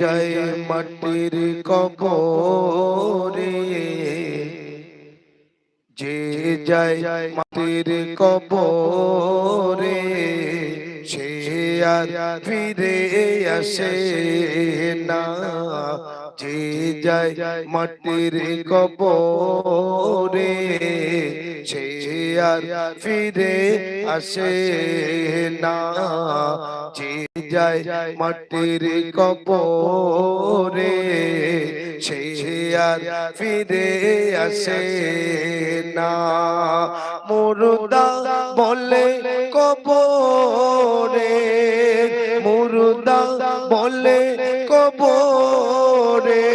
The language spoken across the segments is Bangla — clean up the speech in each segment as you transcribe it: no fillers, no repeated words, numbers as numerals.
যায় মাটির কবরে, যে যায় মাটির কবরে, সে আর ফিরে আসে না। যে যায় মাটির কবরে, সে আর ফিরে আসে না। যে যায় মাটির কবরে, সে আর ফিরে আসে না। মুর্দা বলে কবরে, মুর্দা বলে কবরে,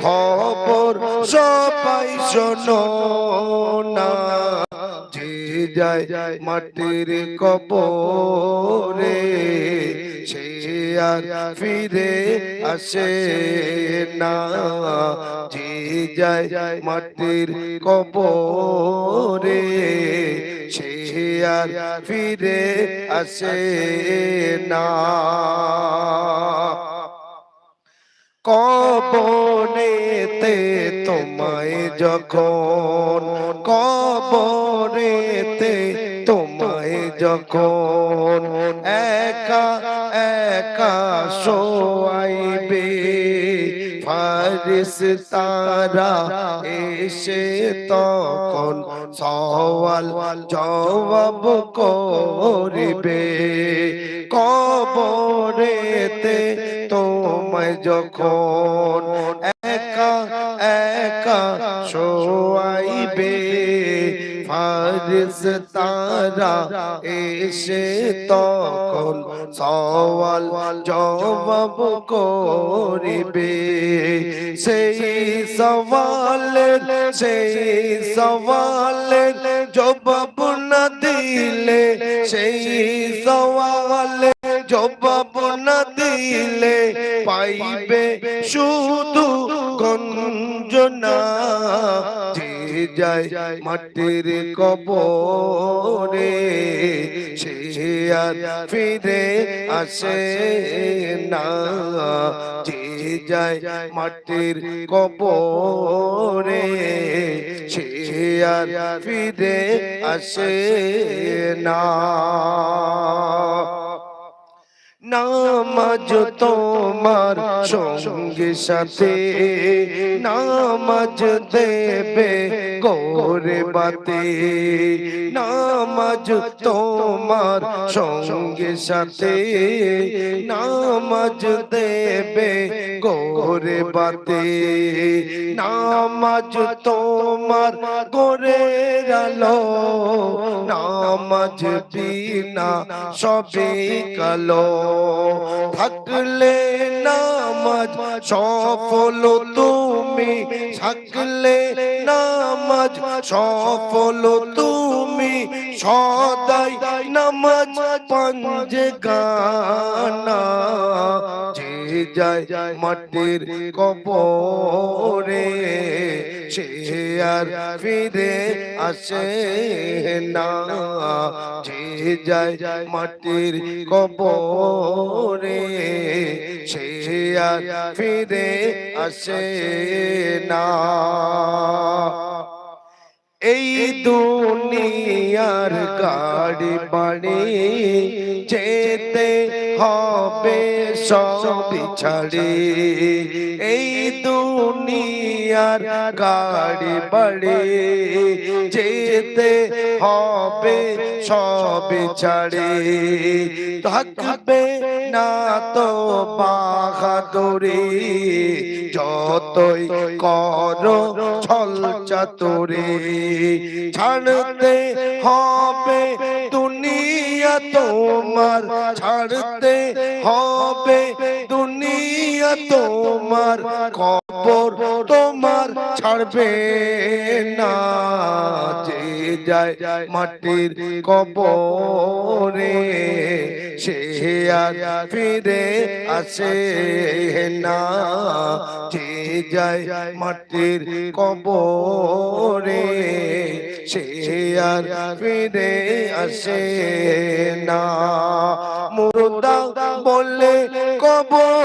খবর সবাই শোনো না। যে যায় মাটির কবরে, সে আর ফিরে আসে না। যে যায় মাটির কবরে, সে আর ফিরে আসে না। কবরেতে তোমায় যখন, কবরেতে তোমায় যখন একা একা শোয়াইবে, ফারিস্তারা এসে তখন সওয়াল জবাব করিবে। কবরেতে তোমায় যখন একা একা শোয়াইবে, ফারিস্তারা এসে তখন সওয়াল জবাব করিবে। সেই সওয়ালের জবাব না দিলে, সেই সওয়ালের জবাব না দিলে, পাইবে শুধু গঞ্জনা। যে যায় মাটির কবরে, সে আর ফিরে আসে না। যে যায় মাটির কবরে, সে আর ফিরে আসে না। নামাজ তোমার সঙ্গে সাথে, নামাজ দেবে গোরে বাতে, নামাজ তোমার সঙ্গে সাথে, নামাজ দেবে গোরে বাতে, নামাজ তোমার গোরের আলো, নামাজ বিনা সবই কালো। থাকলে নামাজ সফল তুমি, থাকলে নামাজ সফল তুমি, সদাই নামাজ পাঞ্জে গানা। যে যায় মাটির কবরে, সে আর ফিরে আসে না। যে যায় মাটির কবরে, সে আর ফিরে আসে না। এই দুনিয়ার গাড়ি বাড়ি যেতে হবে সব ছাড়ে, এই দুনিয়ার গাড়ি বাড়ি যেতে হবে সব ছাড়ে। থাকবে না তো বাহাদুরি, যতই করো ছল চাতুরি, ছাড়তে হবে দুনিয়া তোমার, ছাড়তে হবে দুনিয়া তোমার, কবর তোমার ছাড়বে না। যে যায় মাটির কবরে, সে আর ফিরে আসে না। যে যায় মাটির কবরে, সে আর ফিরে আসে না। মুর্দা বলে কবর